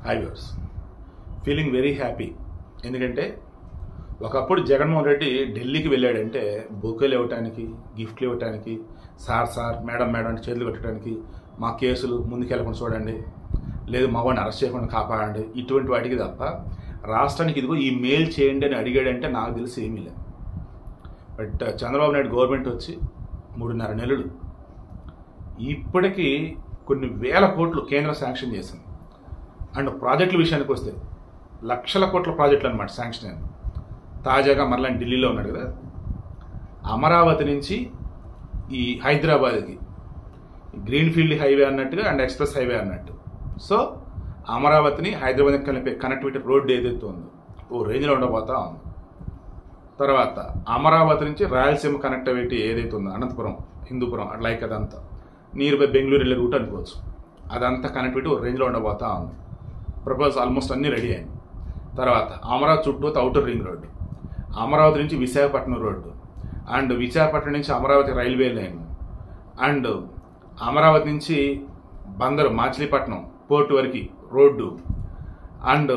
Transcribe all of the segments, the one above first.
Hi viewers, feeling very happy. ఎందుకంటే ఒకప్పుడు జగన్మోహన్ రెడ్డి ఢిల్లీకి వెళ్ళాడంటే బొకేలు ఇవ్వటానికి, గిఫ్ట్లు ఇవ్వటానికి, సార్ మేడం అంటే చేతులు కట్టడానికి, మా కేసులు ముందుకెళ్ళకుండా చూడండి, లేదు మా వాడిని అరెస్ట్ చేయకుండా కాపాడండి, ఇటువంటి వాటికి తప్ప రాష్ట్రానికి ఇదిగో ఈ మెయిల్ చేయండి అని అడిగాడంటే నాకు తెలిసి ఏమీ లేదు. బట్ చంద్రబాబు నాయుడు గవర్నమెంట్ వచ్చి 3.5 నెలలు, ఇప్పటికీ కొన్ని వేల కోట్లు కేంద్రం శాంక్షన్ చేసింది. అండ్ ప్రాజెక్టుల విషయానికి వస్తే లక్షల కోట్ల ప్రాజెక్టులు అనమాట శాంక్షన్ అయింది. తాజాగా మరలా ఢిల్లీలో ఉన్నాడు కదా, అమరావతి నుంచి ఈ హైదరాబాద్కి గ్రీన్ఫీల్డ్ హైవే అన్నట్టుగా అండ్ ఎక్స్ప్రెస్ హైవే అన్నట్టు. సో అమరావతిని హైదరాబాద్కి కలిపే కనెక్టివిటీ రోడ్డు ఏదైతే ఉందో ఓ రేంజ్లో ఉండబోతా ఉంది. తర్వాత అమరావతి నుంచి రాయలసీమ కనెక్టివిటీ ఏదైతే ఉందో అనంతపురం, హిందూపురం లైక్ అదంతా నియర్ బై బెంగళూరు వెళ్ళే రూట్ అనుకోవచ్చు, అదంతా కనెక్టివిటీ ఓ రేంజ్లో ఉండబోతా ఉంది. ప్రపోజల్ ఆల్మోస్ట్ అన్నీ రెడీ అయింది. తర్వాత అమరావతి చుట్టూ ఔటర్ రింగ్ రోడ్డు, అమరావతి నుంచి విశాఖపట్నం రోడ్డు, అండ్ విశాఖపట్నం నుంచి Amaravati railway line, and Amaravati నుంచి బందరు మచిలీపట్నం పోర్టు వరకు రోడ్డు, అండ్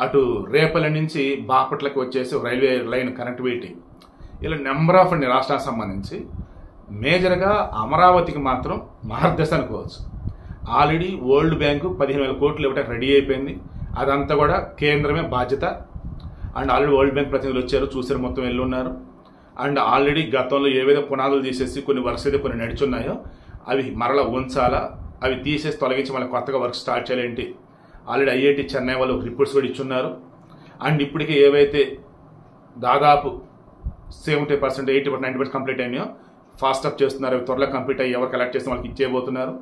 అటు రేపల్లి నుంచి బాపట్లకి వచ్చేసి రైల్వే లైన్ కనెక్టివిటీ. ఇలా నెంబర్ ఆఫ్ అండి రాష్ట్రానికి సంబంధించి మేజర్గా అమరావతికి మాత్రం మార్గదర్శ అనుకోవచ్చు. ఆల్రెడీ వరల్డ్ బ్యాంకు 15,000 కోట్లు ఇవ్వడానికి రెడీ అయిపోయింది. అదంతా కూడా కేంద్రమే బాధ్యత. అండ్ ఆల్రెడీ వరల్డ్ బ్యాంక్ ప్రతినిధులు వచ్చారు, చూసారు, మొత్తం వెళ్ళున్నారు. అండ్ ఆల్రెడీ గతంలో ఏవైతే పునాదులు తీసేసి కొన్ని వర్క్స్ అయితే కొన్ని నడుచున్నాయో అవి మరలా ఉంచాలా, అవి తీసేసి తొలగించి మళ్ళీ కొత్తగా వర్క్ స్టార్ట్ చేయాలేంటి. ఆల్రెడీ ఐఐటి చెన్నై వాళ్ళు రిపోర్ట్స్ కూడా ఇచ్చున్నారు. అండ్ ఇప్పటికీ ఏవైతే దాదాపు 70%, 80%, 90% కంప్లీట్ అయినాయో ఫాస్ట్ అప్ చేస్తున్నారు. అవి త్వరలో కంప్లీట్ అయ్యి ఎవరు కలెక్ట్ చేస్తే వాళ్ళకి ఇచ్చేయబోతున్నారు.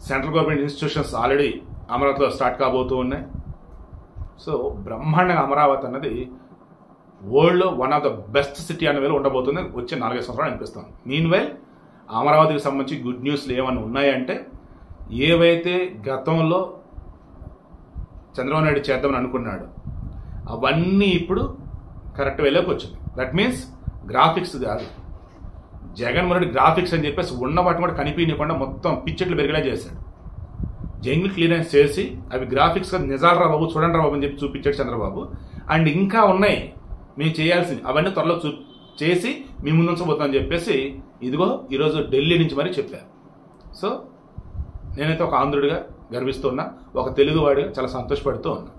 సెంట్రల్ గవర్నమెంట్ ఇన్స్టిట్యూషన్స్ ఆల్రెడీ అమరావతిలో స్టార్ట్ కాబోతూ ఉన్నాయి. సో బ్రహ్మాండంగా అమరావతి అన్నది వరల్డ్లో one of the best city అనే వేళ ఉండబోతుంది వచ్చే 4-5 సంవత్సరాలు అనిపిస్తుంది. మీన్ వైల్ అమరావతికి సంబంధించి గుడ్ న్యూస్లు ఏమన్నా ఉన్నాయంటే, ఏవైతే గతంలో చంద్రబాబు నాయుడు చేద్దామని అనుకున్నాడు అవన్నీ ఇప్పుడు కరెక్ట్ వేలోకి వచ్చింది. దట్ మీన్స్ గ్రాఫిక్స్ కాదు, జగన్మోహన్ రెడ్డి గ్రాఫిక్స్ అని చెప్పేసి ఉన్న వాటిని కూడా కనిపించకుండా మొత్తం పిచ్చెట్లు పెరిగేలా చేశాడు. జంగిల్ క్లియరెన్స్ చేసి అవి గ్రాఫిక్స్ నిజాలు రా బాబు, చూడండి రా బాబు అని చెప్పి చూపించాడు చంద్రబాబు. అండ్ ఇంకా ఉన్నాయి మేము చేయాల్సింది, అవన్నీ త్వరలో చేసి మీ ముందుంచబోతామని చెప్పేసి ఇదిగో ఈరోజు ఢిల్లీ నుంచి మరీ చెప్పారు. సో నేనైతే ఒక ఆంధ్రుడిగా గర్విస్తూ ఉన్నా, ఒక తెలుగువాడిగా చాలా సంతోషపడుతూ ఉన్నా.